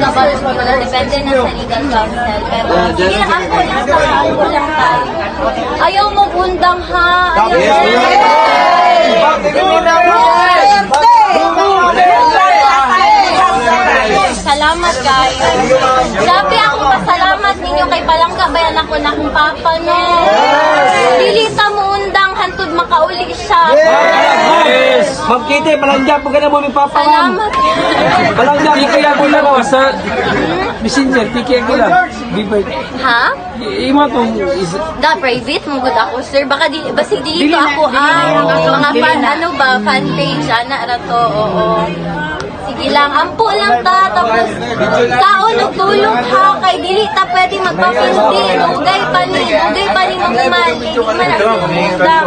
about yun. Depende na sa legal counsel. Pero sige lang ako lang tayo. Ayaw mo bundang ha. Salamat guys. Grabe ako pasalamat ninyo kay Palangga bayan ako na kung papa no. Dilita mo undang hantud makauli siya. Yes! Ma'am Kitty, malangga po ka na mo may papa, ma'am. Salamat. Malangga, kikaya ko lang ako sa messenger, kikaya ko lang. Ha? Imo itong Da private mo gud ako sir. Baka basig dito ako mga fan ano ba fan page ana ra to. Oo. Sige lang, ampo lang ta, tapos kaon og tulog ha, kay dili ta pwede magpapindi, ugay pa ni magmali, lang.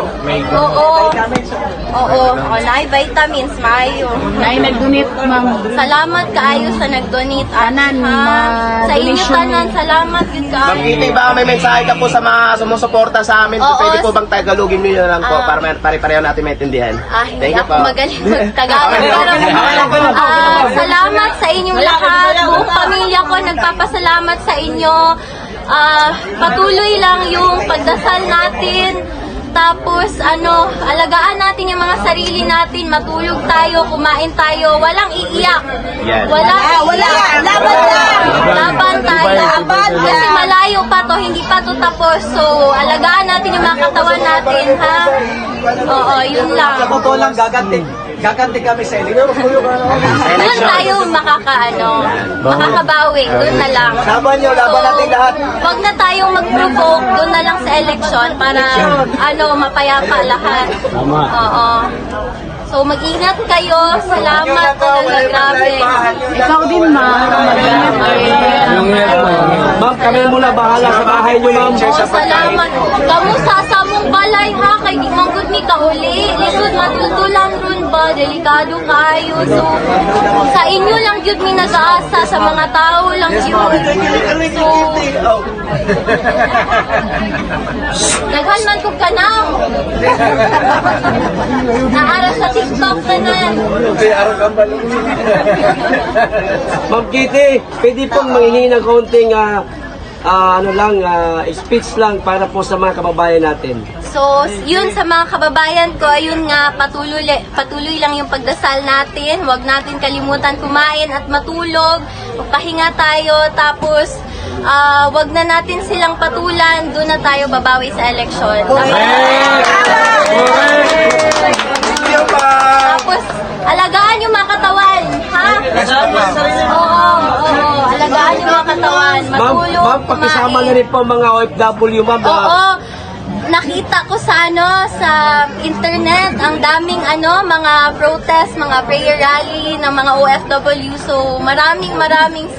Oo, naay vitamins, maayo. Nay nag-donate, ma'am. Salamat kaayo sa nag-donate, Tanan, ha. Sa inyo tanan, salamat yun Ma'am kaayo. Kitty, baka may mensahe ka po sa mga sumusuporta sa amin. Oo. Pwede po bang tagalogin nyo lang po para pare-pareho natin maintindihan? Hindi Thank you ako po. magaling mag-Tagalog. Pero, salamat sa inyong lahat. Buong pamilya ko nagpapasalamat sa inyo. Patuloy lang yung pagdasal natin. Tapos, alagaan natin yung mga sarili natin. Matulog tayo, kumain tayo. Walang iiyak. Yes. Walang iiyak. Laban lang! Laban tayo. Kasi malayo pa to, hindi pa to tapos. So, alagaan natin yung mga katawan natin, ha? Oo, yun lang. Sa totoo lang, gaganti kami sa inyo. Doon tayo makakabawi. Doon na lang. Laban nyo, laban natin lahat. Wag na tayong mag-provoke. Doon na lang sa election para mapayapa lahat. Oo. So, mag-ingat kayo. Salamat talaga. Grabe. Ikaw din, ma'am. Mag-ingat kayo. Ma'am, kami muna bahala sa bahay nyo, ma'am. Oo, salamat. Kamu sa mong balay ha, kay di manggod ni kauli. Lisod matultulan ron ba, delikado kayo. So, sa inyo lang yun mi nag-aasa, sa mga tao lang yun. So, daghan man ko kanang. Naara sa TikTok ka na. Ma'am Kitty, pwede pong manghingi ng kaunting speech lang para po sa mga kababayan natin. So, yun sa mga kababayan ko, yun nga, patuloy lang yung pagdasal natin. Huwag natin kalimutan kumain at matulog. Magpahinga tayo, tapos wag na natin silang patulan. Doon na tayo babawi sa eleksyon. Tapos, alagaan yung mga katawan, ha? Oo, alagaan yung mga katawan. Matulog, Ma'am, pakisama na rin po mga OFW, ma'am. Oo. Nakita ko sa internet ang daming mga protest, mga prayer rally ng mga OFW. So maraming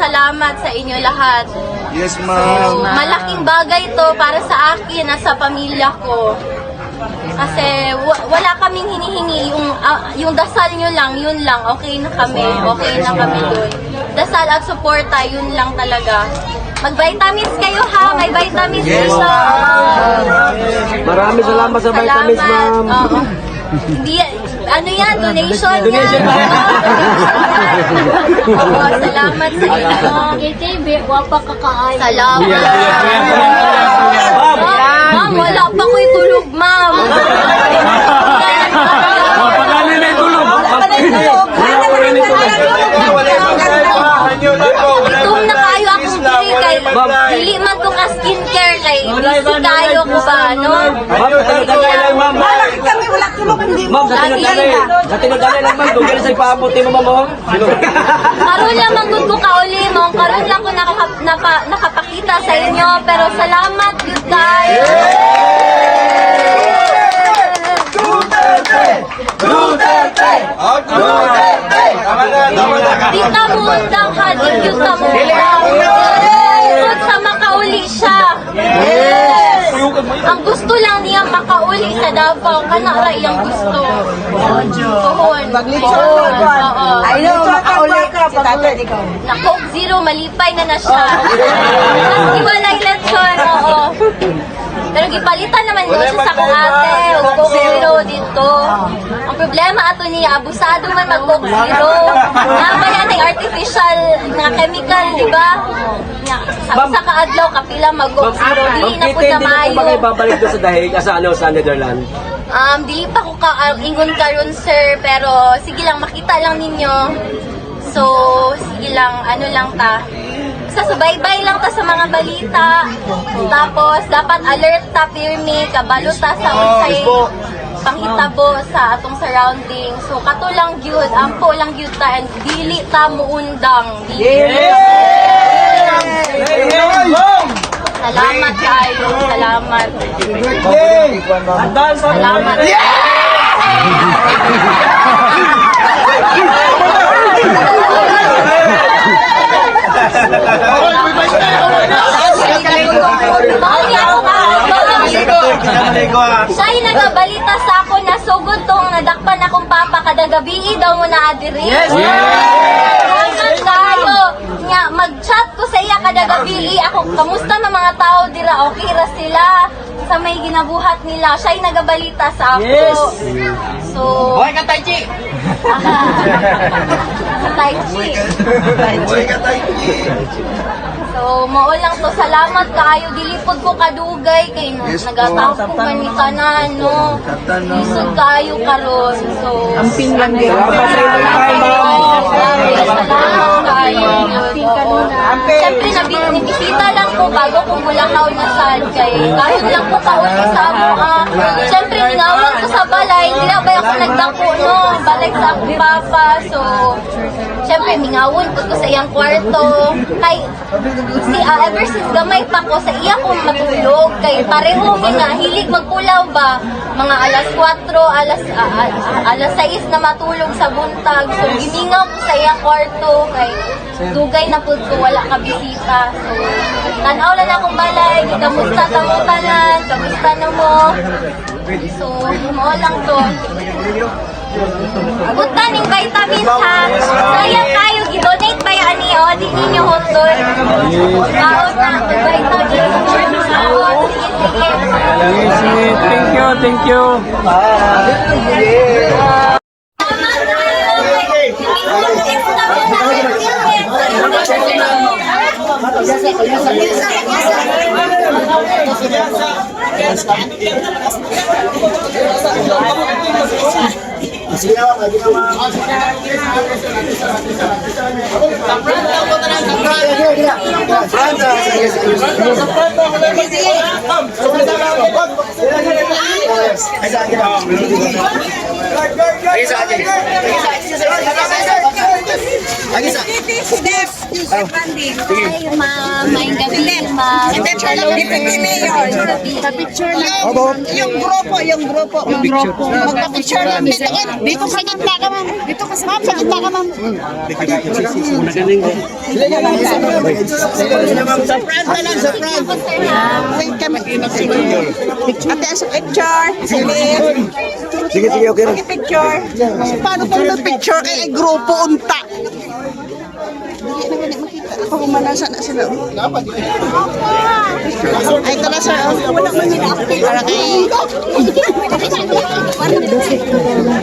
salamat sa inyo lahat. Yes, So, malaking bagay to para sa akin at sa pamilya ko. Kasi wala kaming hinihingi, yung dasal nyo lang, yun lang, okay na kami dun. Dasal at suporta, yun lang talaga. Mag-vitamins kayo ha, may vitamins dito. Maraming salamat sa vitamins, ma'am. Oo. Hindi, yan, donation yan. Oo, salamat sa inyo. Salamat. Ma'am, wala pa ko'y tulog, ma'am. Itum na kayo akong pili kay dili man ko ka skincare kay busy kayo ko ba, no? Ma'am, natinagdalay lang, ma'am. Ma'am, natinagdalay lang, ma'am. Doon sa ipaaputi mo, ma'am. Karon lang manggod ko kauli mo. Karon lang ko nakapakita sa inyo. Pero salamat yun guys. Di ka mundang ha. Di ka mundang. Sa makauli siya. Ang gusto lang niya makauli sa Davao. Kanara iyang gusto. Pohon. Maglitsyon. Oo. Ay, no, makauli ka. Na Coke Zero, malipay na siya. Mas iwalay lechon, oo. Pero gipalitan naman mo siya sa kong ate, ug Coke Zero dito. Ang problema ato niya, abusado man mag Coke Zero. Nabayan ng artificial na chemical, di ba? Sa kaadlaw, kapila mag Coke Zero. Dili na po Kitty, sa hindi na po ba mayo. kayo babalik doon sa dahig sa Netherlands? Dili pa ko ingon karon sir, pero sige lang, makita lang ninyo. So, sige lang, ano lang ta. Subaybay lang ta sa mga balita. Tapos, dapat alert ta, pirmi, kabalo ta sa unsay panghitabo sa atong surrounding. So, kato lang gyud, ampo lang gyud ta, and dili ta muundang. Salamat kayo, salamat. Salamat. Siya'y nagabalita sa ako na sugod tong nadakpan akong papa kada gabi daw mo na adiri. Yes! Salamat kayo. Nga, mag-chat ko sa iya kada gabi. Ako, kamusta na mga tao dira? Okay ra sila sa may ginabuhat nila. Siya'y nagabalita sa ako. Yes! So, Hoy ka, Tai Chi! Tai Chi. So, mao lang to. Salamat kaayo. Dilipod ko kadugay kay nagatawag ko ganitanan, no. Lisod kaayo karon. So, Amping lang din. salamat kaayo. Siyempre, nabisita lang ko bago ko mulakaw na sad kay kahit lang ko kauli sa mga. Siyempre, ningawan ko sa balay. Hindi na ba ako nagdako, no. Balik sa akong papa. So, siyempre, mingawon ko sa iyang kwarto. Kay, ever since gamay pa ko sa iya kong matulog kay pareho nga hilig magpulaw ba mga alas 4, alas 6 na matulog sa buntag. So gimingaw ko sa iya kwarto kay dugay na pud ko wala ka bisita. So tan-aw lang akong balay, kamusta ta mo tanan, kamusta na mo. So mo lang to. Punta ning vitamins ha. Sayang kayo, gidonate ba yan niyo? Di ninyo hotdog. Baon na, vitamins. Sige. Thank you. Ay, ma'am. May gabi, ma'am. Yung grupo. Magpa-picture lang. Dito sa gitna ka, ma'am. Dito ka sa gitna ka, ma'am. Sa front na lang, sa front. Wait kami. Ate, sa picture. Sige, okay. Sige, picture. Paano kung nag-picture kay grupo unta? Hindi na ganit makita. Ako manasa na sila. Ay, ito na sir. Wala man nila. Para kay...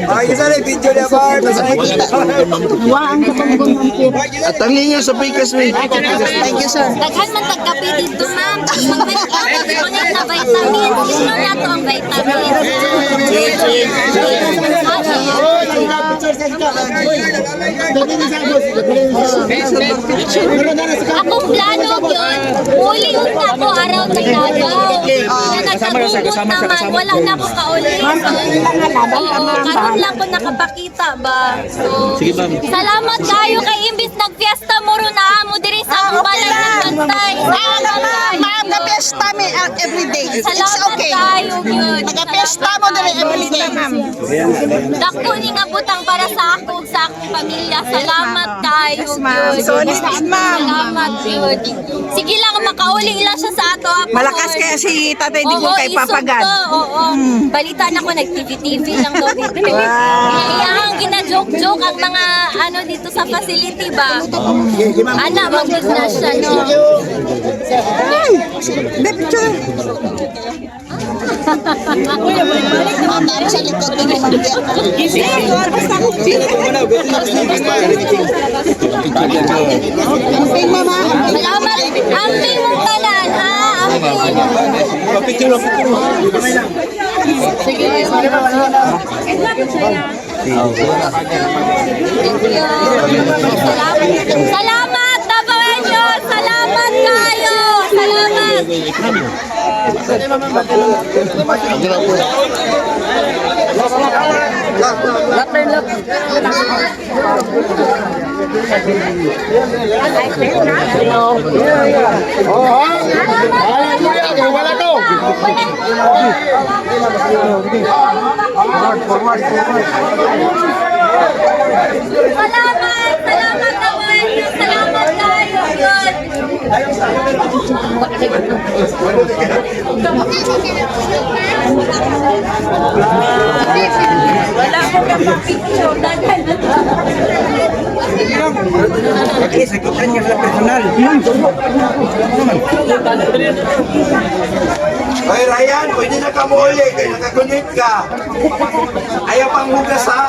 Ay, isa na video niya, Bar. At ang inyo sa pikas mo. Thank you, sir. Daghan man tagkape dito, ma'am. Mag-vitamin na vitamin. Gusto na to ang vitamin. Akong plano yun, huling na ako araw ng Davao. Na nagkagumot naman, wala na ako kaulit. Karoon lang ko nakapakita ba? So, salamat kayo kay imbis nag-fiesta mo ron na mo diri sa akong balay ng bantay. Ma'am, na-fiesta me everyday. It's Salamat okay. kayo yun. Nag-fiesta mo dali everyday, ma'am. Dako ni nga butang para sa ako ug sa akong pamilya. Salamat kayo. Yes, ma'am. yun. Solid, ma'am. Salamat yun. Sige lang, makauling lang siya sa ato. Ako, Malakas kaya si Tatay Digong kay Papagad. Oo. Balita na ko, nag-TV-TV lang daw dito. Iyang gina-joke-joke ang mga ano dito sa facility ba? Ana, mag-business siya, no? Ay, picture. Tara sa likod ko naman. Amping mama. Salamat. Amping mo tanan, ha? Amping. Salamat, Tabaenyo! Salamat kayo! Salamat! Salamat! Salamat, Tabaenyo! Salamat kayo! Yun! Wala ko ka picture. Daghan na to. Ay, Ryan, pwede na ka mo ulit. Kaya nakakunit ka. Ayaw pang hugas ha.